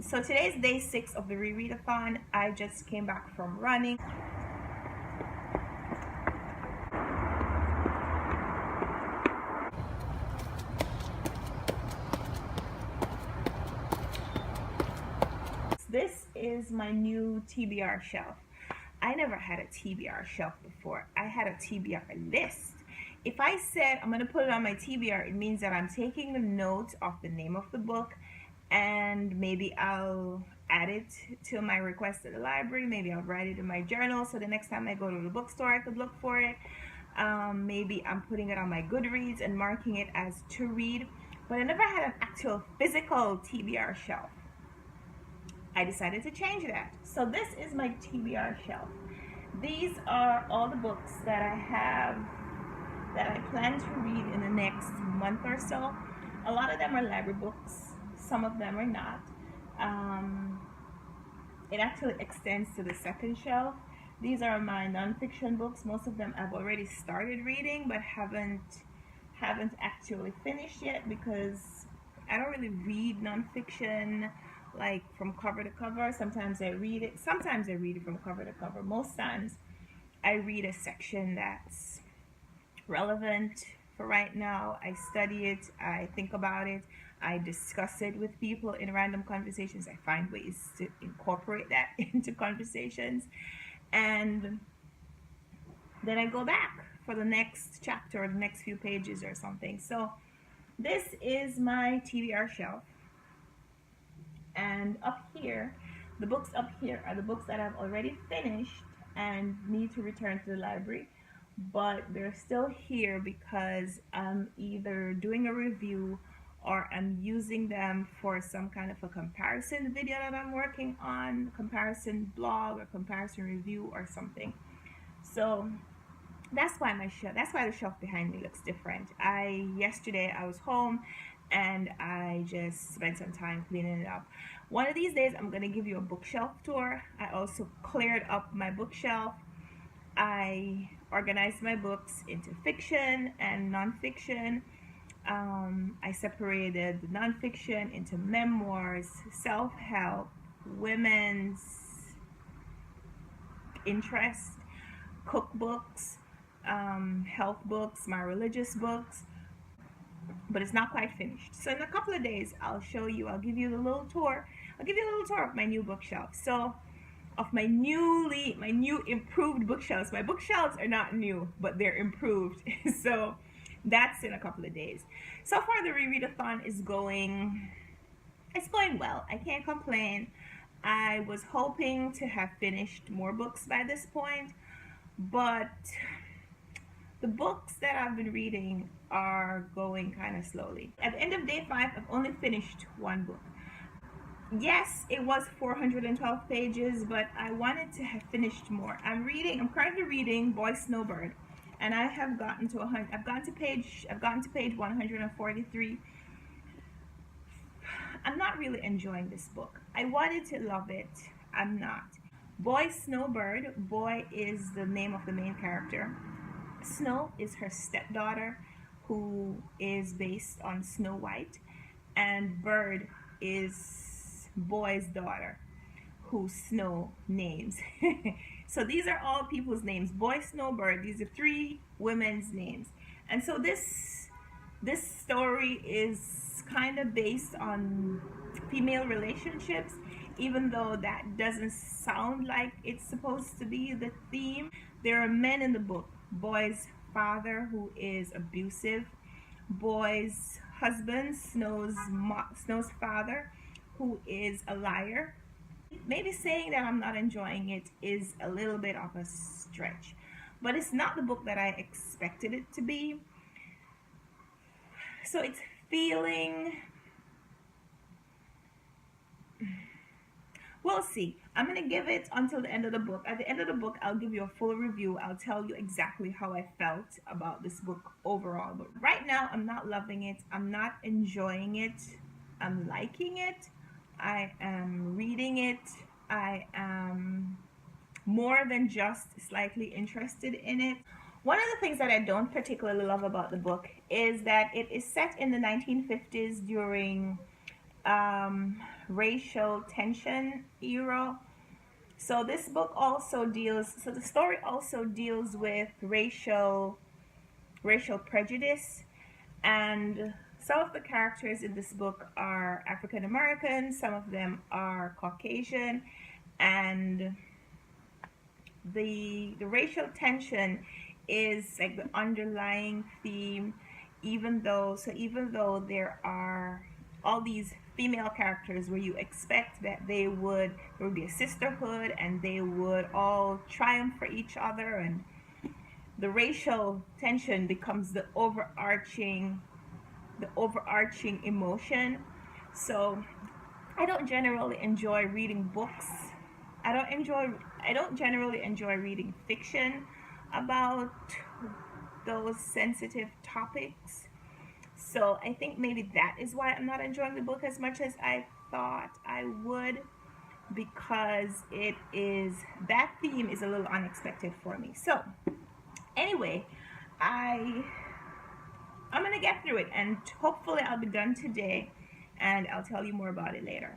So today's day 6 of the Re-Readathon. I just came back from running. This is my new TBR shelf. I never had a TBR shelf before. I had a TBR list. If I said I'm going to put it on my TBR, it means that I'm taking a note of the name of the book, and maybe I'll add it to my request at the library. Maybe I'll write it in my journal so the next time I go to the bookstore I could look for it. Maybe I'm putting it on my Goodreads and marking it as to read. But I never had an actual physical TBR shelf. I decided to change that. So this is my TBR shelf. These are all the books that I have that I plan to read in the next month or so. A lot of them are library books, some of them are not. It actually extends to the second shelf. These are my nonfiction books. Most of them I've already started reading but haven't actually finished yet, because I don't really read nonfiction like from cover to cover. Sometimes I read it from cover to cover. Most times I read a section that's relevant for right now. I study it, I think about it, I discuss it with people in random conversations. I find ways to incorporate that into conversations, and then I go back for the next chapter or the next few pages or something. So this is my TBR shelf. And up here, the books up here are the books that I've already finished and need to return to the library, but they're still here because I'm either doing a review or I'm using them for some kind of a comparison video that I'm working on, comparison blog or comparison review or something. So that's why the shelf behind me looks different. Yesterday I was home and I just spent some time cleaning it up. One of these days I'm going to give you a bookshelf tour. I also cleared up my bookshelf. I organized my books into fiction and nonfiction. I separated the nonfiction into memoirs, self-help, women's interest, cookbooks, health books, my religious books, but it's not quite finished. So in a couple of days, I'll give you a little tour of my new bookshelf. So of my new improved bookshelves. My bookshelves are not new, but they're improved. So that's in a couple of days. So far the Re-Readathon is going well. I can't complain. I was hoping to have finished more books by this point, but the books that I've been reading are going kind of slowly. At the end of day 5, I've only finished one book. Yes, it was 412 pages, but I wanted to have finished more. I'm currently reading Boy Snowbird, and I have gotten to page 143. I'm not really enjoying this book. I wanted to love it. I'm not. Boy Snowbird, Boy is the name of the main character. Snow is her stepdaughter, who is based on Snow White, and Bird is Boy's daughter, who Snow names. So these are all people's names. Boy, Snowbird, these are 3 women's names. And so this story is kind of based on female relationships, even though that doesn't sound like it's supposed to be the theme. There are men in the book. Boy's father, who is abusive. Boy's husband, Snow's father, who is a liar. Maybe saying that I'm not enjoying it is a little bit of a stretch, but it's not the book that I expected it to be. So it's feeling, we'll see. I'm going to give it until the end of the book. At the end of the book, I'll give you a full review. I'll tell you exactly how I felt about this book overall. But right now, I'm not loving it. I'm not enjoying it. I'm liking it. I am reading it. I am more than just slightly interested in it. One of the things that I don't particularly love about the book is that it is set in the 1950s during racial tension era. So this book also deals, so the story also deals with racial prejudice, and some of the characters in this book are African American, some of them are Caucasian, and the racial tension is like the underlying theme, even though there are all these female characters where you expect that there would be a sisterhood and they would all triumph for each other, and the racial tension becomes the overarching emotion. So I don't generally enjoy reading books. I don't generally enjoy reading fiction about those sensitive topics. So I think maybe that is why I'm not enjoying the book as much as I thought I would, because that theme is a little unexpected for me. So anyway, I I'm gonna get through it, and hopefully I'll be done today, and I'll tell you more about it later.